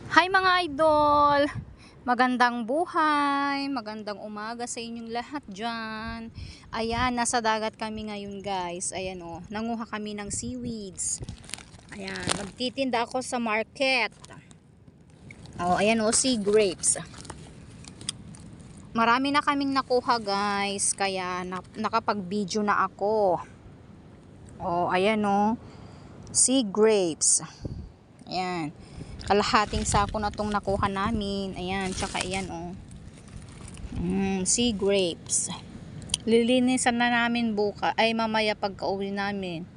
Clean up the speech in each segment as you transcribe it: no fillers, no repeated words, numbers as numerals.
Hi mga idol! Magandang buhay, magandang umaga sa inyong lahat dyan. Ayan, nasa dagat kami ngayon guys. Ayan o, nanguha kami ng seaweeds. Ayan, magtitinda ako sa market. O, ayan o, sea grapes. Marami na kaming nakuha guys, kaya nakapag-video na ako. O, ayan o, sea grapes. Ayan. Kalahating sako na tong nakuha namin. Ayan, tsaka ayan oh. Sea grapes. Lilinisan na namin buka ay mamaya pagka-uwi namin.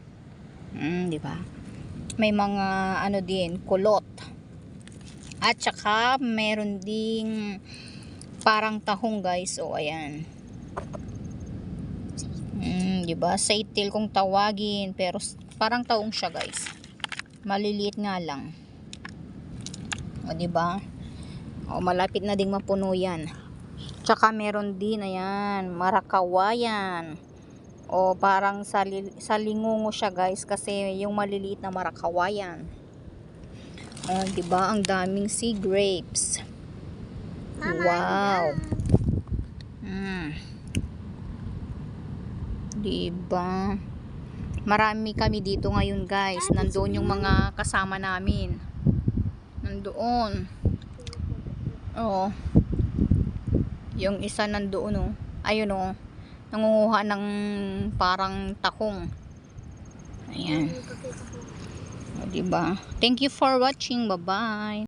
Di ba? May mga ano din, kulot. At tsaka meron ding parang tahong guys. Oh, ayan. Di ba? Saitil kung tawagin, pero parang tahong siya guys. Maliliit nga lang. O, diba? O, malapit na ding mapuno yan. Tsaka meron din, ayan, marakawayan. O, parang salingungo siya guys, kasi yung maliliit na marakawayan. O, diba? Ang daming sea grapes. Wow. Diba? Marami kami dito ngayon guys. Nandoon yung mga kasama namin. Nandoon. Oh. Yung isa nandoon oh. Ayun oh. Nangunguha ng parang takong. Ayan. O, diba? Thank you for watching. Bye-bye.